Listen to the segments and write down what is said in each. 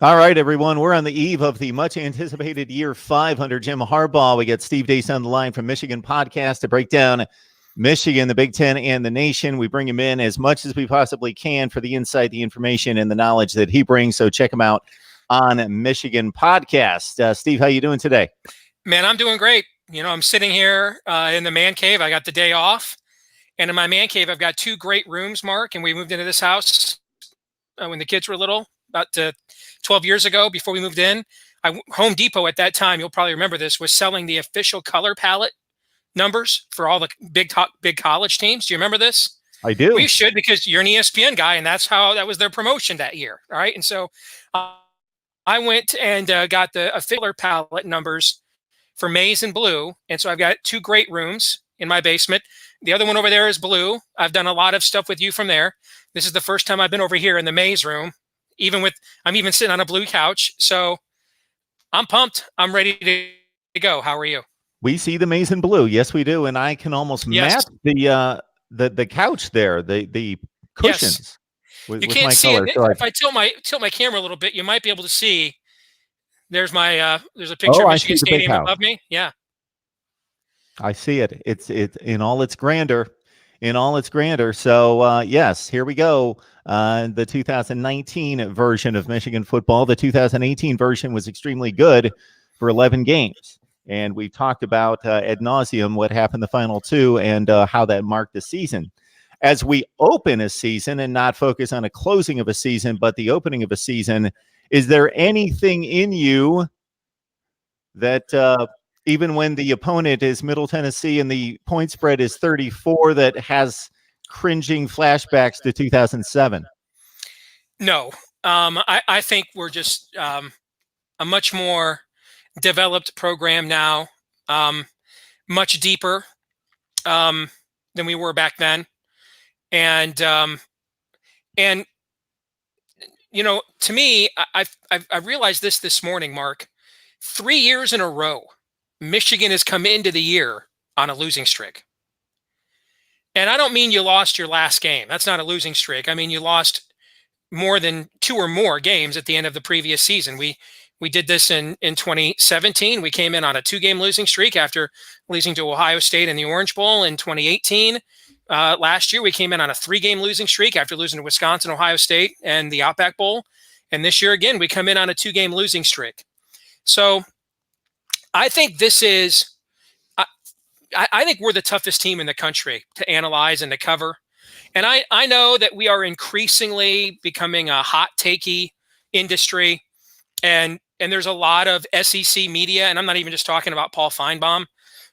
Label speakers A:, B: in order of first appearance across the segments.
A: All right, everyone. We're on the eve of the much anticipated year 5 under Jim Harbaugh. We got Steve Dace on the line from Michigan Podcast to break down Michigan, the Big Ten, and the nation. We bring him in as much as we possibly can for the insight, the information, and the knowledge that he brings. So check him out on Michigan Podcast. Steve, how you doing today?
B: Man, I'm doing great. I'm sitting here in the man cave. I got the day off. And in my man cave, I've got two great rooms, Mark. And we moved into this house when the kids were little, about 12 years ago before we moved in. Home Depot at that time, you'll probably remember this, was selling the official color palette numbers for all the big college teams. Do you remember this?
A: I do.
B: We should, because you're an ESPN guy, and that was their promotion that year. All right. And so I went and got the official color palette numbers for maize and blue. And so I've got two great rooms in my basement. The other one over there is blue. I've done a lot of stuff with you from there. This is the first time I've been over here in the maize room, I'm even sitting on a blue couch. So I'm pumped. I'm ready to go. How are you?
A: We see the maize and blue. Yes, we do. And I can almost match the couch there, the cushions.
B: Yes.
A: With
B: you can't
A: my
B: see
A: color.
B: it.
A: So
B: if I tilt my camera a little bit, you might be able to see. There's there's a picture of Michigan Stadium above me. Yeah.
A: I see it. It's in all its grandeur. So yes, here we go. The 2019 version of Michigan football. The 2018 version was extremely good for 11 games. And we talked about ad nauseum what happened the final two and how that marked the season. As we open a season and not focus on a closing of a season, but the opening of a season, is there anything in you that even when the opponent is Middle Tennessee and the point spread is 34 that has cringing flashbacks to 2007?
B: No. I think we're just a much more developed program now, much deeper than we were back then. And to me, I realized this morning, Mark. 3 years in a row, Michigan has come into the year on a losing streak. And I don't mean you lost your last game. That's not a losing streak. I mean, you lost more than two or more games at the end of the previous season. We did this in 2017. We came in on a 2-game losing streak after losing to Ohio State in the Orange Bowl. In 2018, last year, we came in on a 3-game losing streak after losing to Wisconsin, Ohio State, and the Outback Bowl. And this year, again, we come in on a 2-game losing streak. So I think this is I think we're the toughest team in the country to analyze and to cover. And I know that we are increasingly becoming a hot takey industry. And there's a lot of SEC media, and I'm not even just talking about Paul Feinbaum,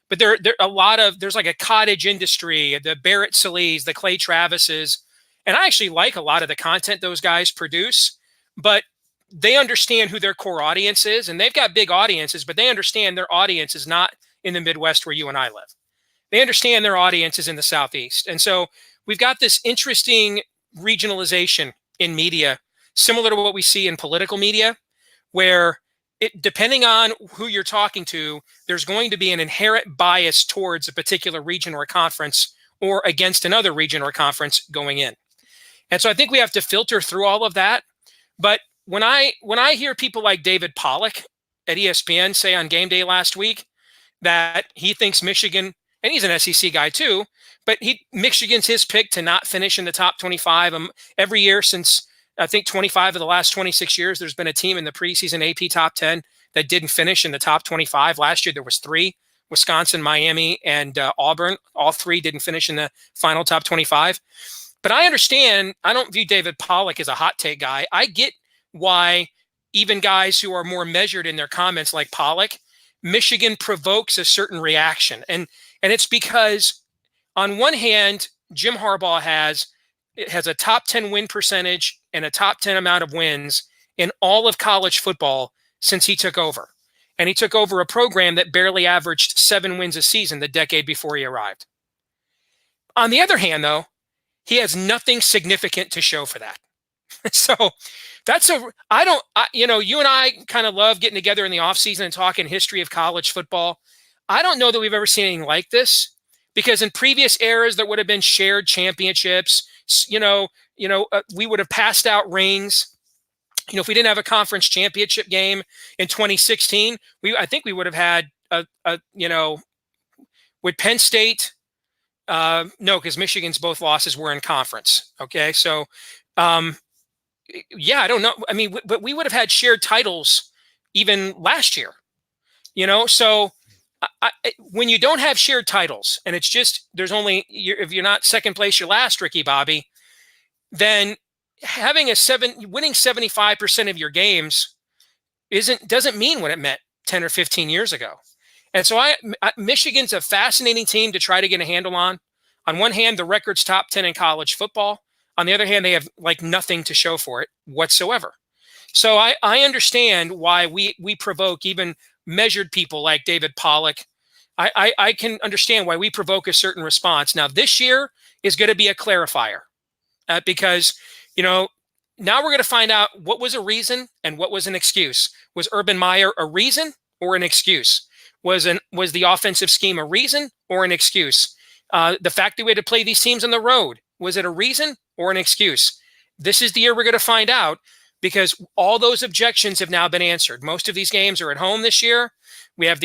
B: but there's like a cottage industry, the Barrett Sallees, the Clay Travises. And I actually like a lot of the content those guys produce, but they understand who their core audience is, and they've got big audiences, but they understand their audience is not in the Midwest where you and I live. They understand their audience is in the Southeast. And so we've got this interesting regionalization in media, similar to what we see in political media, where depending on who you're talking to, there's going to be an inherent bias towards a particular region or a conference or against another region or conference going in. And so I think we have to filter through all of that. But when I hear people like David Pollack at ESPN say on game day last week that he thinks Michigan, and he's an SEC guy too, but Michigan's his pick to not finish in the top 25. Every year since I think 25 of the last 26 years, there's been a team in the preseason AP top 10 that didn't finish in the top 25. Last year there was 3: Wisconsin, Miami, and Auburn. All 3 didn't finish in the final top 25. But I understand, I don't view David Pollack as a hot take guy. I get why even guys who are more measured in their comments like Pollack, Michigan provokes a certain reaction. And it's because on one hand, Jim Harbaugh has a top 10 win percentage and a top 10 amount of wins in all of college football since he took over. And he took over a program that barely averaged 7 wins a season the decade before he arrived. On the other hand, though, he has nothing significant to show for that. So you and I kind of love getting together in the offseason and talking history of college football. I don't know that we've ever seen anything like this, because in previous eras, there would have been shared championships. We would have passed out rings. if we didn't have a conference championship game in 2016, I think we would have had with Penn State. No, because Michigan's both losses were in conference. Okay, so I don't know. I mean, but we would have had shared titles even last year. So when you don't have shared titles and it's just there's only if you're not second place, you're last, Ricky Bobby, then having winning 75% of your games doesn't mean what it meant 10 or 15 years ago. And so Michigan's a fascinating team to try to get a handle on. On one hand, the record's top 10 in college football. On the other hand, they have like nothing to show for it whatsoever. So I understand why we provoke even measured people like David Pollock. I can understand why we provoke a certain response. Now, this year is going to be a clarifier because, now we're going to find out what was a reason and what was an excuse. Was Urban Meyer a reason or an excuse? Was the offensive scheme a reason or an excuse? The fact that we had to play these teams on the road, was it a reason or an excuse? This is the year we're going to find out because all those objections have now been answered. Most of these games are at home this year. We have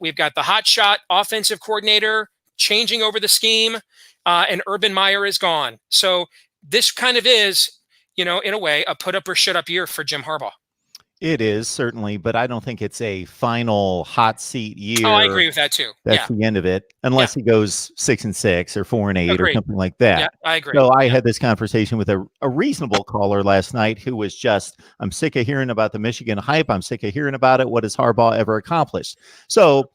B: we've got the hotshot offensive coordinator changing over the scheme, and Urban Meyer is gone. So this kind of is, in a way, a put up or shut up year for Jim Harbaugh.
A: It is certainly, but I don't think it's a final hot seat year.
B: Oh, I agree with that too.
A: That's the end of it, unless he goes 6-6 or 4-8 or something like that.
B: Yeah, I agree.
A: So I had this conversation with a reasonable caller last night who was just, I'm sick of hearing about the Michigan hype. I'm sick of hearing about it. What has Harbaugh ever accomplished? So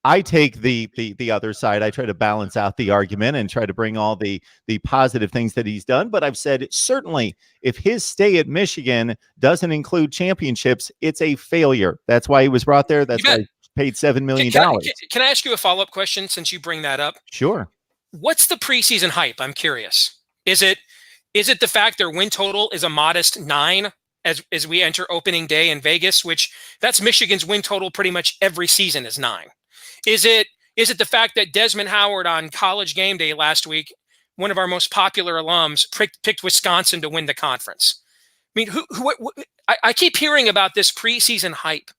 A: I take the other side. I try to balance out the argument and try to bring all the positive things that he's done. But I've said certainly if his stay at Michigan doesn't include championships, it's a failure. That's why he was brought there. That's why he paid $7 million.
B: Can I ask you a follow-up question since you bring that up?
A: Sure.
B: What's the preseason hype? I'm curious. Is it the fact their win total is a modest 9 as we enter opening day in Vegas, which that's Michigan's win total pretty much every season is 9? Is it the fact that Desmond Howard on College Game Day last week, one of our most popular alums, picked Wisconsin to win the conference? I mean, I keep hearing about this preseason hype.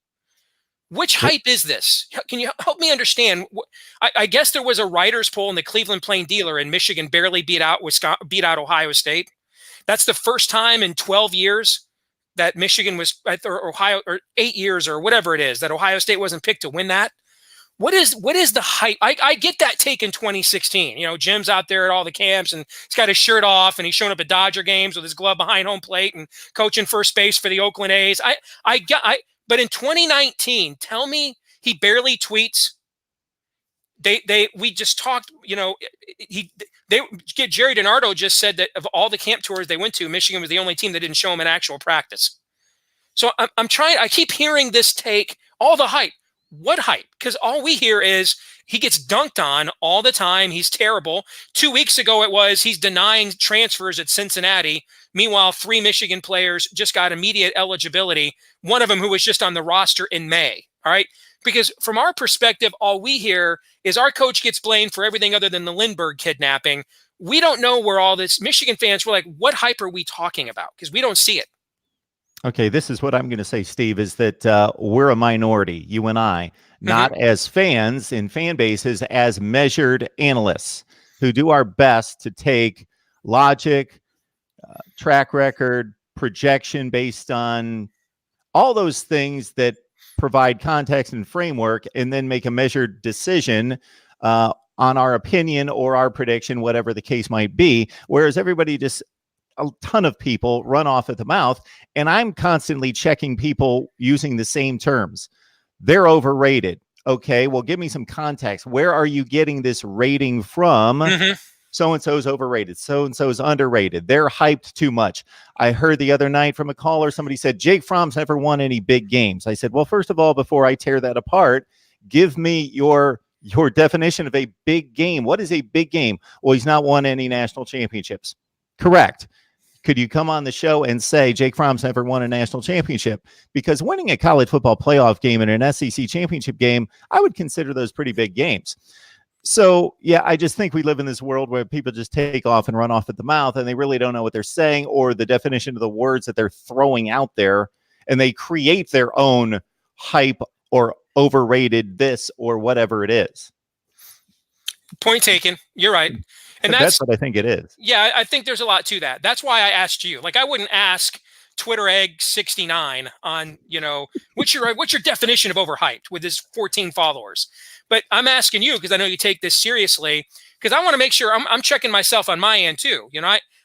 B: Which hype is this? Can you help me understand? I guess there was a writers' poll in the Cleveland Plain Dealer, and Michigan barely beat out Ohio State. That's the first time in 12 years that Michigan was, or Ohio, or 8 years, or whatever it is, that Ohio State wasn't picked to win that. What is the hype? I get that take in 2016. Jim's out there at all the camps and he's got his shirt off and he's showing up at Dodger games with his glove behind home plate and coaching first base for the Oakland A's. But in 2019, tell me he barely tweets. We just talked. Jerry DiNardo just said that of all the camp tours they went to, Michigan was the only team that didn't show him an actual practice. So I'm trying. I keep hearing this take, all the hype. What hype? Because all we hear is he gets dunked on all the time. He's terrible. 2 weeks ago, it was he's denying transfers at Cincinnati. Meanwhile, 3 Michigan players just got immediate eligibility. One of them who was just on the roster in May. All right. Because from our perspective, all we hear is our coach gets blamed for everything other than the Lindbergh kidnapping. We don't know where all this Michigan fans were like, what hype are we talking about? Because we don't see it. Okay,
A: this is what I'm going to say, Steve, is that we're a minority, you and I, not as fans in fan bases, as measured analysts who do our best to take logic, track record, projection based on all those things that provide context and framework, and then make a measured decision on our opinion or our prediction, whatever the case might be, whereas everybody just a ton of people run off at the mouth, and I'm constantly checking people using the same terms. They're overrated. Okay, well, give me some context. Where are you getting this rating from? So-and-so's overrated. So-and-so's underrated. They're hyped too much. I heard the other night from a caller, somebody said, Jake Fromm's never won any big games. I said, well, first of all, before I tear that apart, give me your definition of a big game. What is a big game? Well, he's not won any national championships. Correct. Could you come on the show and say Jake Fromm's never won a national championship? Because winning a college football playoff game and an SEC championship game, I would consider those pretty big games. So, yeah, I just think we live in this world where people just take off and run off at the mouth, and they really don't know what they're saying or the definition of the words that they're throwing out there, and they create their own hype or overrated this or whatever it is.
B: Point taken. You're right. And that's
A: what I think it is.
B: Yeah, I think there's a lot to that. That's why I asked you. Like, I wouldn't ask Twitter Egg 69 on, what's your definition of overhyped with his 14 followers. But I'm asking you because I know you take this seriously, because I want to make sure I'm checking myself on my end too.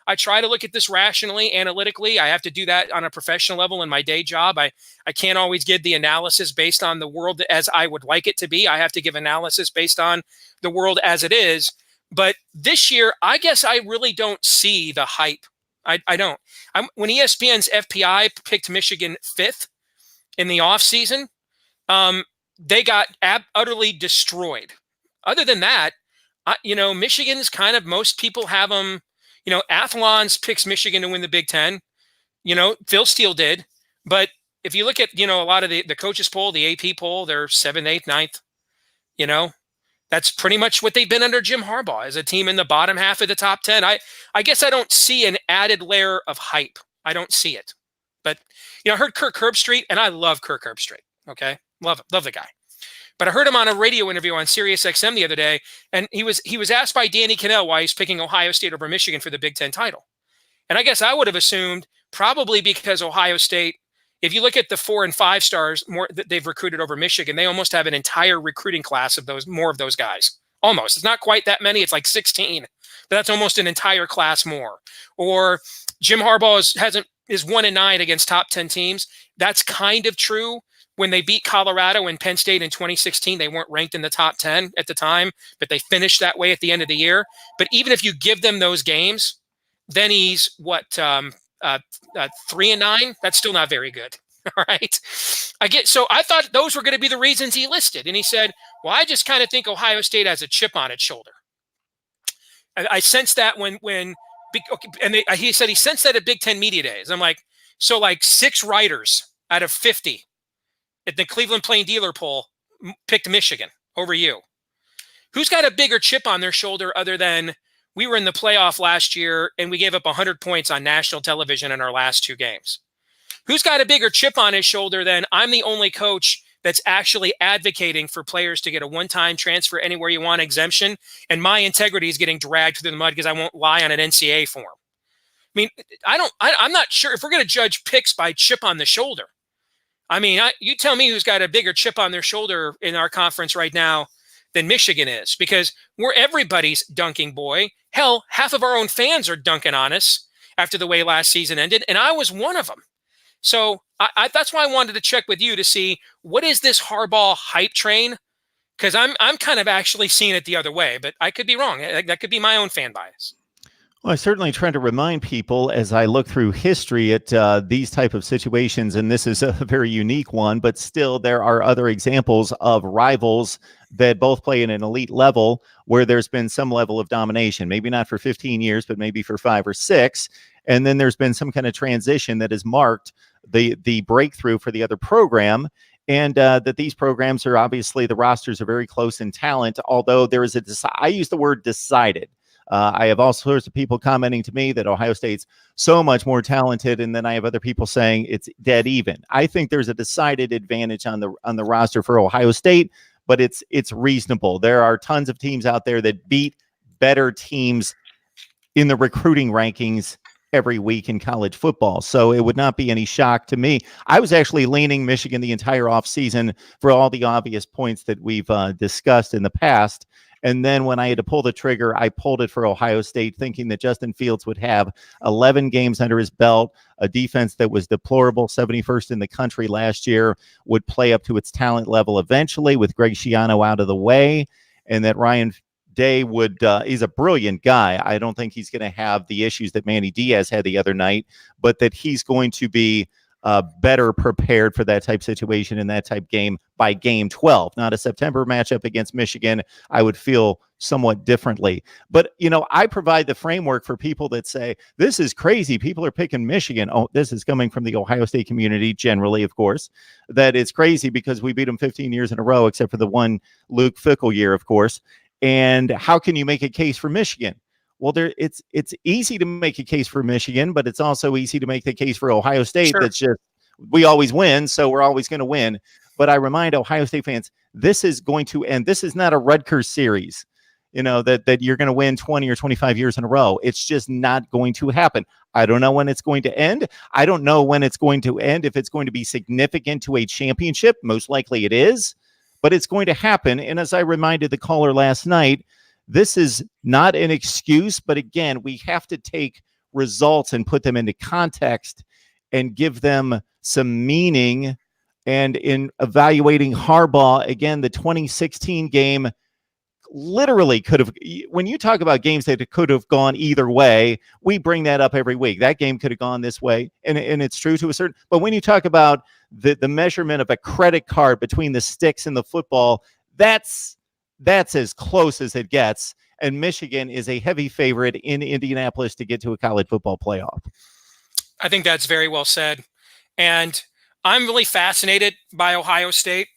B: I try to look at this rationally, analytically. I have to do that on a professional level in my day job. I can't always give the analysis based on the world as I would like it to be. I have to give analysis based on the world as it is. But this year, I guess I really don't see the hype. I don't. When ESPN's FPI picked Michigan 5th in the offseason, they got utterly destroyed. Other than that, Michigan's kind of, most people have them. Athlon's picks Michigan to win the Big Ten. Phil Steele did. But if you look at, a lot of the coaches poll, the AP poll, they're 7th, 8th, 9th. That's pretty much what they've been under Jim Harbaugh, as a team in the bottom half of the top 10. I guess I don't see an added layer of hype. I don't see it. But, I heard Kirk Herbstreit, and I love Kirk Herbstreit. Okay. Love the guy. But I heard him on a radio interview on Sirius XM the other day, and he was asked by Danny Cannell why he's picking Ohio State over Michigan for the Big Ten title. And I guess I would have assumed probably because Ohio State, if you look at the 4 and 5 stars more that they've recruited over Michigan, they almost have an entire recruiting class of more of those guys. Almost. It's not quite that many. It's like 16. But that's almost an entire class more. Or Jim Harbaugh is 1-9 against top 10 teams. That's kind of true. When they beat Colorado and Penn State in 2016, they weren't ranked in the top 10 at the time, but they finished that way at the end of the year. But even if you give them those games, then he's 3-9. That's still not very good. All right. So I thought those were going to be the reasons he listed. And he said, well, I just kind of think Ohio State has a chip on its shoulder. I sensed that he said he sensed that at Big Ten Media Days. I'm like, so like 6 writers out of 50 at the Cleveland Plain Dealer poll picked Michigan over you. Who's got a bigger chip on their shoulder other than we were in the playoff last year and we gave up 100 points on national television in our last 2 games? Who's got a bigger chip on his shoulder than I'm the only coach that's actually advocating for players to get a one-time transfer anywhere you want exemption, and my integrity is getting dragged through the mud because I won't lie on an NCAA form? I mean, I'm not sure if we're going to judge picks by chip on the shoulder. I mean, you tell me who's got a bigger chip on their shoulder in our conference right now than Michigan is, because we're everybody's dunking boy. Hell, half of our own fans are dunking on us after the way last season ended, and I was one of them. So that's why I wanted to check with you to see, what is this Harbaugh hype train? Because I'm kind of actually seeing it the other way, but I could be wrong. That could be my own fan bias.
A: Well, I certainly try to remind people as I look through history at these type of situations, and this is a very unique one, but still there are other examples of rivals that both play at an elite level where there's been some level of domination, maybe not for 15 years, but maybe for 5 or 6. And then there's been some kind of transition that has marked the breakthrough for the other program. And that these programs are obviously, the rosters are very close in talent, although there is I use the word decided. I have all sorts of people commenting to me that Ohio State's so much more talented, and then I have other people saying it's dead even. I think there's a decided advantage on the roster for Ohio State, but it's reasonable. There are tons of teams out there that beat better teams in the recruiting rankings every week in college football. So it would not be any shock to me. I was actually leaning Michigan the entire offseason for all the obvious points that we've discussed in the past. And then when I had to pull the trigger, I pulled it for Ohio State, thinking that Justin Fields would have 11 games under his belt, a defense that was deplorable, 71st in the country last year, would play up to its talent level eventually with Greg Schiano out of the way, and that Ryan Day he's a brilliant guy. I don't think he's going to have the issues that Manny Diaz had the other night, but that he's going to be better prepared for that type situation in that type game by game 12. Not a September matchup against Michigan. I would feel somewhat differently. But, I provide the framework for people that say, this is crazy. People are picking Michigan. Oh, this is coming from the Ohio State community generally, of course, that it's crazy because we beat them 15 years in a row, except for the one Luke Fickell year, of course. And how can you make a case for Michigan? Well, it's easy to make a case for Michigan, but it's also easy to make the case for Ohio State.
B: Sure.
A: That's just, we always win, so we're always going to win. But I remind Ohio State fans, this is going to end. This is not a Rutgers series, that you're going to win 20 or 25 years in a row. It's just not going to happen. I don't know when it's going to end. I don't know when it's going to end, if it's going to be significant to a championship. Most likely it is, but it's going to happen. And as I reminded the caller last night, this is not an excuse, but again, we have to take results and put them into context and give them some meaning. And in evaluating Harbaugh, again, the 2016 game literally could have, when you talk about games that could have gone either way, we bring that up every week. That game could have gone this way, and it's true to a certain, but when you talk about the measurement of a credit card between the sticks and the football, that's as close as it gets. And Michigan is a heavy favorite in Indianapolis to get to a college football playoff.
B: I think that's very well said. And I'm really fascinated by Ohio State.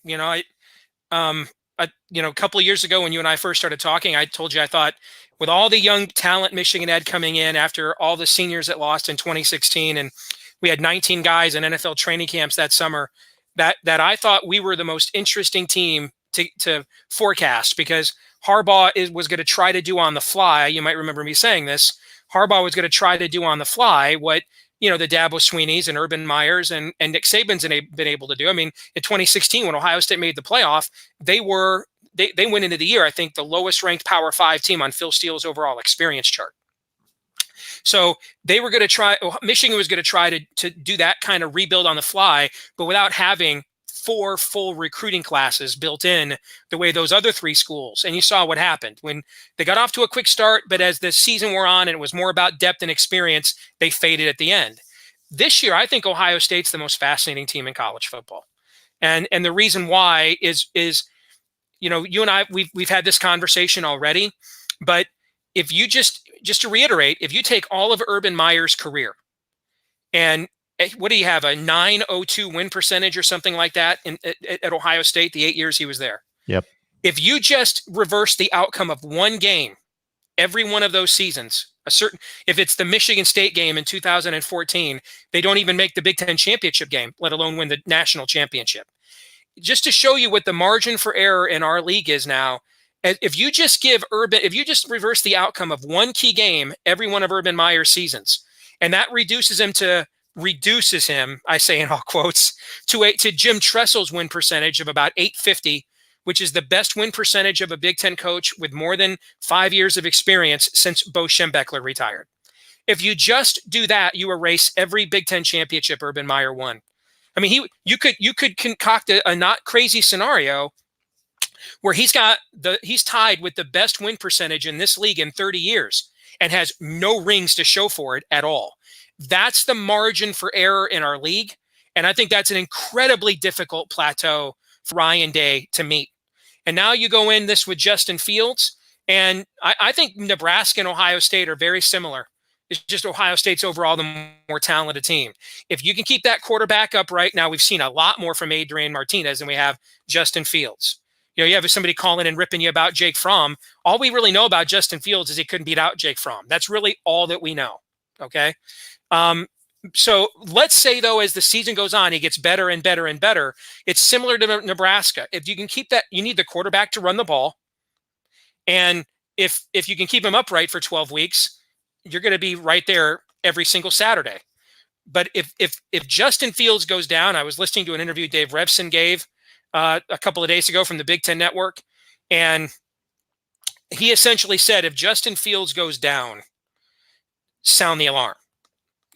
B: A couple of years ago when you and I first started talking, I told you I thought with all the young talent Michigan had coming in after all the seniors that lost in 2016, and we had 19 guys in NFL training camps that summer, that I thought we were the most interesting team to forecast, because Harbaugh was going to try to do on the fly. You might remember me saying this. Harbaugh was going to try to do on the fly what the Dabo Sweeneys and Urban Meyers and Nick Saban's been able to do. I mean, in 2016, when Ohio State made the playoff, they went into the year, I think, the lowest ranked Power 5 team on Phil Steele's overall experience chart. So they were going to try, Michigan was going to try to do that kind of rebuild on the fly, but without having 4 full recruiting classes built in the way those other 3 schools. And you saw what happened when they got off to a quick start, but as the season wore on and it was more about depth and experience, they faded at the end. This year, I think Ohio State's the most fascinating team in college football. And the reason why is you and I, we've had this conversation already, but if you just to reiterate, if you take all of Urban Meyer's career, and what do you have, a 9.02 win percentage or something like that at Ohio State, the 8 years he was there?
A: Yep.
B: If you just reverse the outcome of one game, every one of those seasons, if it's the Michigan State game in 2014, they don't even make the Big Ten championship game, let alone win the national championship. Just to show you what the margin for error in our league is now, if you just reverse the outcome of one key game every one of Urban Meyer's seasons, and that reduces him, I say in all quotes, to Jim Tressel's win percentage of about 850, which is the best win percentage of a Big Ten coach with more than 5 years of experience since Bo Schembechler retired. If you just do that, you erase every Big Ten championship Urban Meyer won. I mean, you could concoct a not crazy scenario where he's tied with the best win percentage in this league in 30 years and has no rings to show for it at all. That's the margin for error in our league. And I think that's an incredibly difficult plateau for Ryan Day to meet. And now you go in this with Justin Fields, and I think Nebraska and Ohio State are very similar. It's just Ohio State's overall the more talented team. If you can keep that quarterback upright, now we've seen a lot more from Adrian Martinez than we have Justin Fields. You have somebody calling and ripping you about Jake Fromm. All we really know about Justin Fields is he couldn't beat out Jake Fromm. That's really all that we know. Okay. So let's say, though, as the season goes on, he gets better and better and better. It's similar to Nebraska. If you can keep that, you need the quarterback to run the ball. And if you can keep him upright for 12 weeks, you're going to be right there every single Saturday. But if Justin Fields goes down, I was listening to an interview Dave Revson gave a couple of days ago from the Big Ten Network, and he essentially said, if Justin Fields goes down, sound the alarm.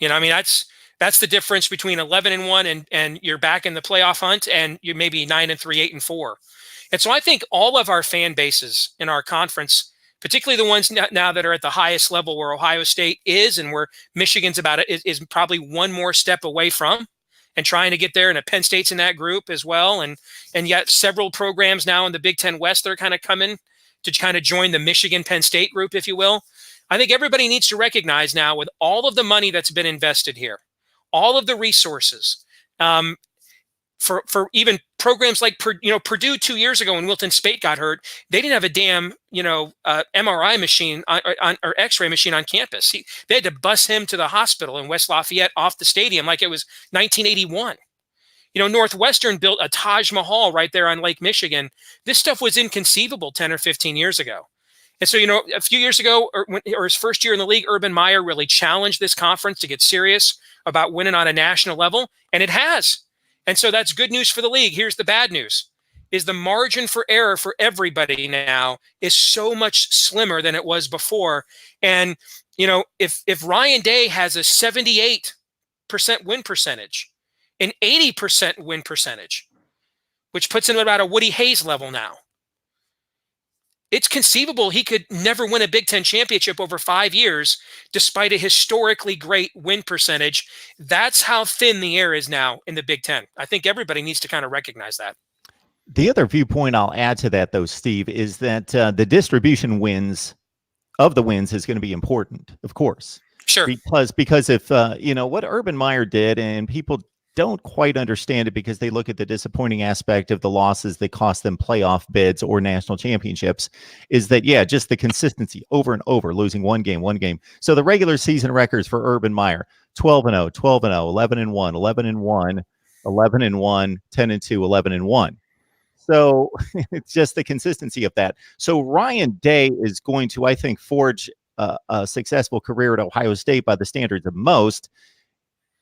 B: I mean, that's the difference between 11-1 and you're back in the playoff hunt, and you maybe 9-3, 8-4. And so I think all of our fan bases in our conference, particularly the ones now that are at the highest level where Ohio State is and where Michigan's is probably one more step away from, and trying to get there, and Penn State's in that group as well. And yet several programs now in the Big Ten West that are kind of coming to kind of join the Michigan-Penn State group, if you will. I think everybody needs to recognize now, with all of the money that's been invested here, all of the resources, for even programs like Purdue 2 years ago when Wilton Spate got hurt, they didn't have a damn MRI machine or X-ray machine on campus. They had to bus him to the hospital in West Lafayette off the stadium like it was 1981. Northwestern built a Taj Mahal right there on Lake Michigan. This stuff was inconceivable 10 or 15 years ago. And so, a few years ago, or his first year in the league, Urban Meyer really challenged this conference to get serious about winning on a national level, and it has. And so that's good news for the league. Here's the bad news, is the margin for error for everybody now is so much slimmer than it was before. And, if Ryan Day has a 78% win percentage, an 80% win percentage, which puts him at about a Woody Hayes level now, it's conceivable he could never win a Big Ten championship over 5 years, despite a historically great win percentage. That's how thin the air is now in the Big Ten. I think everybody needs to kind of recognize that.
A: The other viewpoint I'll add to that, though, Steve, is that the distribution of the wins is going to be important, of course.
B: Sure.
A: Because if, what Urban Meyer did, and people don't quite understand it because they look at the disappointing aspect of the losses that cost them playoff bids or national championships, is that, just the consistency over and over, losing one game. So the regular season records for Urban Meyer, 12-0, 12-0, 11-1, 11-1, 11-1, 10-2, 11-1. So it's just the consistency of that. So Ryan Day is going to, I think, forge a successful career at Ohio State by the standards of most,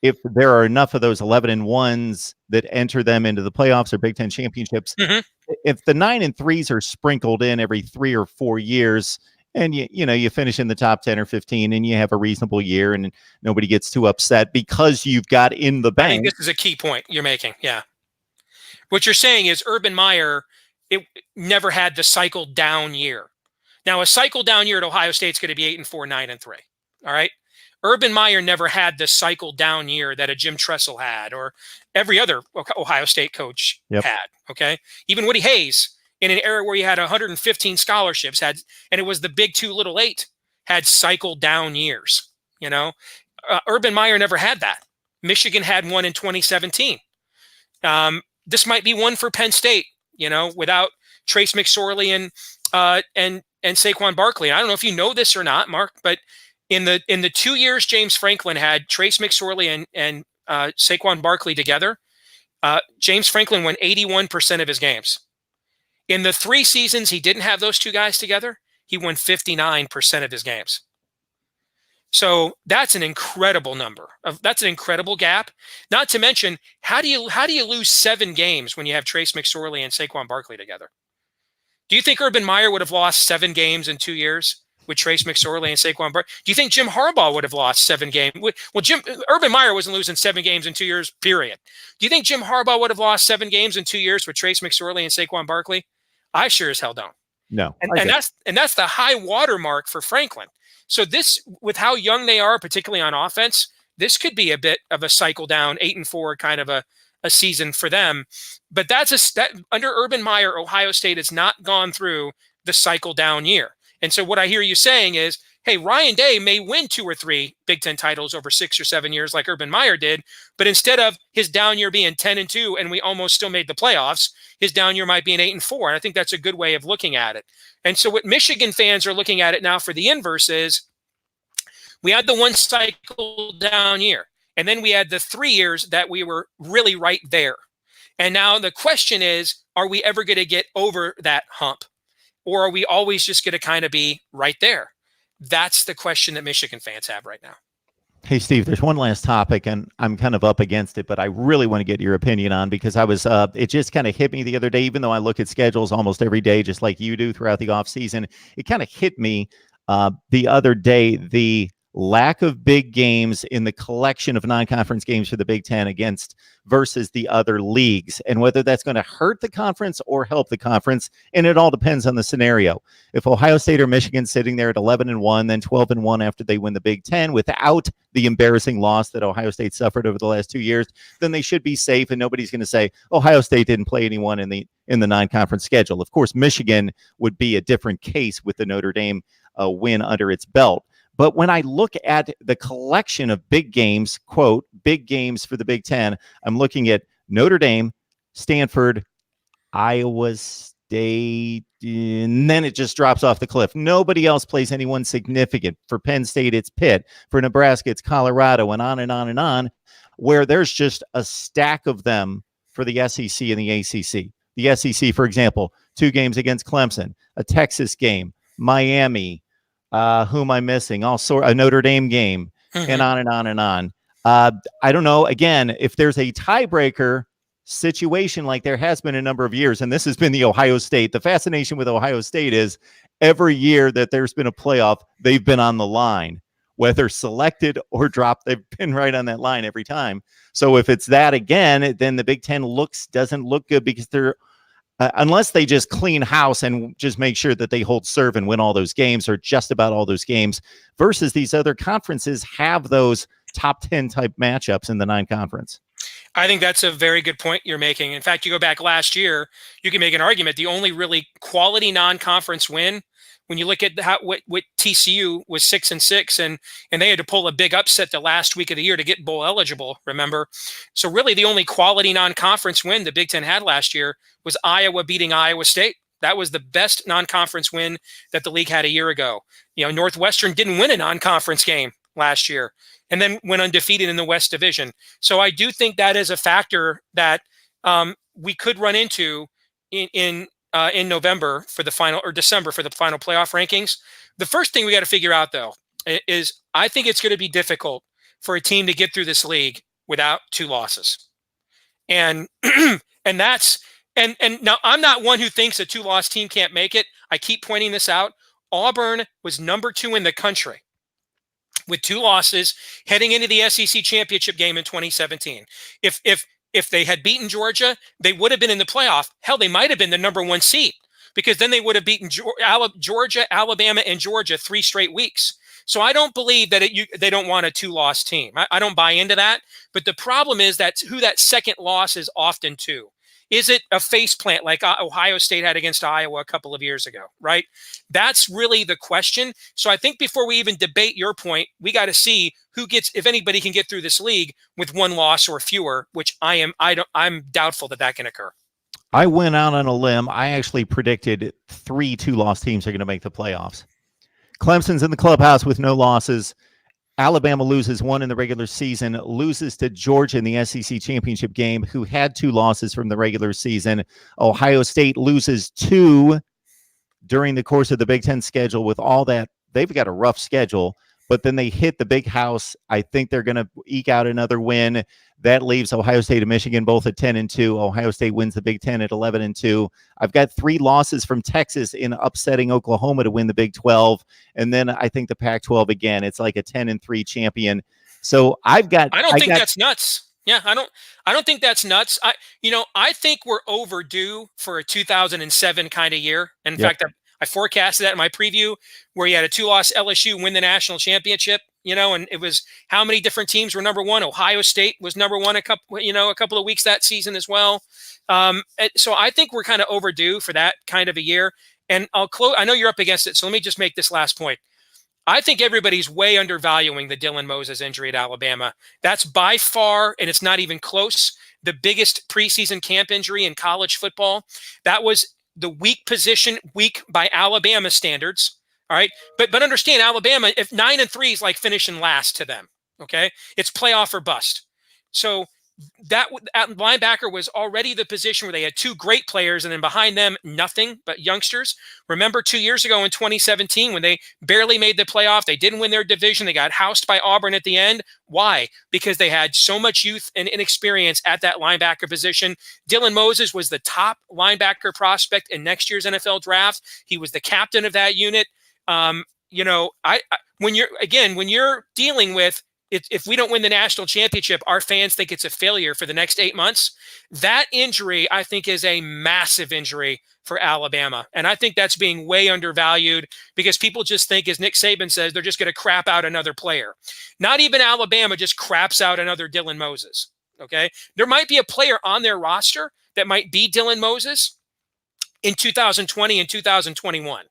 A: if there are enough of those 11-1s that enter them into the playoffs or Big Ten championships.
B: Mm-hmm.
A: If the 9-3s are sprinkled in every 3 or 4 years, and you finish in the top 10 or 15, and you have a reasonable year, and nobody gets too upset because you've got in the bank.
B: I think this is a key point you're making. Yeah, what you're saying is Urban Meyer, it never had the cycle down year. Now, a cycle down year at Ohio State is going to be 8-4, 9-3. All right. Urban Meyer never had the cycle down year that a Jim Tressel had or every other Ohio State coach had. Okay. Even Woody Hayes, in an era where he had 115 scholarships, and it was the big 2, little 8, had cycle down years. Urban Meyer never had that. Michigan had one in 2017. This might be one for Penn State, without Trace McSorley and Saquon Barkley. I don't know if you know this or not, Mark, but in the 2 years James Franklin had Trace McSorley and Saquon Barkley together, James Franklin won 81% of his games. In the 3 seasons he didn't have those two guys together, he won 59% of his games. So that's an incredible number. That's an incredible gap. Not to mention, how do you lose 7 games when you have Trace McSorley and Saquon Barkley together? Do you think Urban Meyer would have lost 7 games in 2 years with Trace McSorley and Saquon Barkley? Do you think Jim Harbaugh would have lost 7 games? Well, Urban Meyer wasn't losing 7 games in 2 years, period. Do you think Jim Harbaugh would have lost 7 games in 2 years with Trace McSorley and Saquon Barkley? I sure as hell don't.
A: No.
B: And that's the high watermark for Franklin. So this, with how young they are, particularly on offense, this could be a bit of a cycle down, 8-4 kind of a season for them. But that under Urban Meyer, Ohio State has not gone through the cycle down year. And so what I hear you saying is, hey, Ryan Day may win 2 or 3 Big Ten titles over 6 or 7 years like Urban Meyer did, but instead of his down year being 10-2 and we almost still made the playoffs, his down year might be an 8-4. And I think that's a good way of looking at it. And so what Michigan fans are looking at it now for the inverse is, we had the 1 cycle down year, and then we had the 3 years that we were really right there. And now the question is, are we ever going to get over that hump? Or are we always just going to kind of be right there? That's the question that Michigan fans have right now.
A: Hey, Steve, there's one last topic, and I'm kind of up against it, but I really want to get your opinion on, because it just kind of hit me the other day, even though I look at schedules almost every day, just like you do throughout the off season. It kind of hit me the other day, the lack of big games in the collection of non-conference games for the Big Ten versus the other leagues, and whether that's going to hurt the conference or help the conference. And it all depends on the scenario. If Ohio State or Michigan sitting there at 11-1, then 12-1 after they win the Big Ten without the embarrassing loss that Ohio State suffered over the last 2 years, then they should be safe, and nobody's going to say Ohio State didn't play anyone in the non-conference schedule. Of course, Michigan would be a different case with the Notre Dame win under its belt. But when I look at the collection of big games, quote, big games for the Big Ten, I'm looking at Notre Dame, Stanford, Iowa State, and then it just drops off the cliff. Nobody else plays anyone significant. For Penn State, it's Pitt. For Nebraska, it's Colorado, and on and on and on, where there's just a stack of them for the SEC and the ACC. The SEC, for example, 2 games against Clemson, a Texas game, Miami, who am I missing? A Notre Dame game, and on and on and on. I don't know. Again, if there's a tiebreaker situation like there has been a number of years, and this has been the Ohio State. The fascination with Ohio State is every year that there's been a playoff, they've been on the line, whether selected or dropped. They've been right on that line every time. So if it's that again, then the Big Ten doesn't look good because they're unless they just clean house and just make sure that they hold serve and win all those games or just about all those games, versus these other conferences have those top 10 type matchups in the non-conference.
B: I think that's a very good point you're making. In fact, you go back last year, you can make an argument. The only really quality non-conference win, when you look at what TCU was 6-6, and they had to pull a big upset the last week of the year to get bowl eligible, remember? So really the only quality non-conference win the Big Ten had last year was Iowa beating Iowa State. That was the best non-conference win that the league had a year ago. Northwestern didn't win a non-conference game last year and then went undefeated in the West Division. So I do think that is a factor that we could run into in November for the final, or December for the final playoff rankings. The first thing we got to figure out, though, is I think it's going to be difficult for a team to get through this league without 2 losses. And now I'm not one who thinks a 2-loss team can't make it. I keep pointing this out. Auburn was number 2 in the country with 2 losses heading into the SEC championship game in 2017. If they had beaten Georgia, they would have been in the playoff. Hell, they might have been the number 1 seed, because then they would have beaten Georgia, Alabama, and Georgia 3 straight weeks. So I don't believe that they don't want a 2-loss team. I don't buy into that. But the problem is who that second loss is often to. Is it a faceplant like Ohio State had against Iowa a couple of years ago, right? That's really the question. So I think before we even debate your point, we got to see if anybody can get through this league with 1 loss or fewer, which I'm doubtful that can occur.
A: I went out on a limb. I actually predicted 3 2-loss teams are going to make the playoffs. Clemson's in the clubhouse with no losses. Alabama loses 1 in the regular season, loses to Georgia in the SEC championship game, who had 2 losses from the regular season. Ohio State loses 2 during the course of the Big Ten schedule. With all that, they've got a rough schedule, but then they hit the big house. I think they're going to eke out another win. That leaves Ohio State and Michigan both at 10-2. Ohio State wins the Big Ten at 11-2. I've got 3 losses from Texas in upsetting Oklahoma to win the Big 12. And then I think the Pac-12 again, it's like a 10-3 champion. So I don't think
B: that's nuts. Yeah, I don't think that's nuts. I think we're overdue for a 2007 kind of year. In fact, I forecasted that in my preview, where you had a 2-loss LSU win the national championship. And it was how many different teams were number 1. Ohio State was number 1 a couple of weeks that season as well. So I think we're kind of overdue for that kind of a year. And I'll close. I know you're up against it, so let me just make this last point. I think everybody's way undervaluing the Dylan Moses injury at Alabama. That's by far, and it's not even close, the biggest preseason camp injury in college football. That was the weak by Alabama standards. All right. But understand, Alabama, if 9-3 is like finishing last to them, okay, it's playoff or bust. So that linebacker was already the position where they had 2 great players, and then behind them, nothing but youngsters. Remember 2 years ago in 2017 when they barely made the playoff, they didn't win their division. They got housed by Auburn at the end. Why? Because they had so much youth and inexperience at that linebacker position. Dylan Moses was the top linebacker prospect in next year's NFL draft. He was the captain of that unit. When you're dealing with, if we don't win the national championship, our fans think it's a failure for the next 8 months. That injury, I think, is a massive injury for Alabama. And I think that's being way undervalued, because people just think, as Nick Saban says, they're just going to crap out another player. Not even Alabama just craps out another Dylan Moses. Okay. There might be a player on their roster that might be Dylan Moses in 2020 and 2021.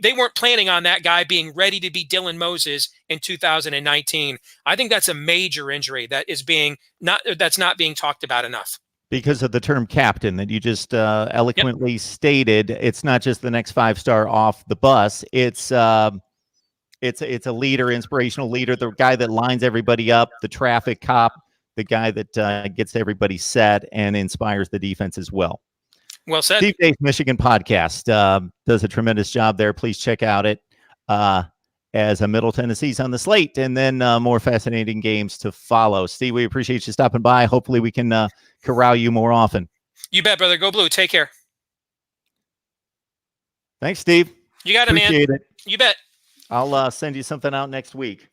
B: They weren't planning on that guy being ready to be Dylan Moses in 2019. I think that's a major injury that's not being talked about enough.
A: Because of the term captain that you just eloquently stated. It's not just the next 5-star off the bus. It's a leader, inspirational leader, the guy that lines everybody up, the traffic cop, the guy that gets everybody set and inspires the defense as well.
B: Well said.
A: Steve Dace Michigan podcast does a tremendous job there. Please check out it. As a Middle Tennessee's on the slate, and then more fascinating games to follow. Steve, we appreciate you stopping by. Hopefully we can corral you more often.
B: You bet, brother. Go Blue. Take care.
A: Thanks, Steve.
B: You got it,
A: appreciate
B: man.
A: It.
B: You bet.
A: I'll send you something out next week.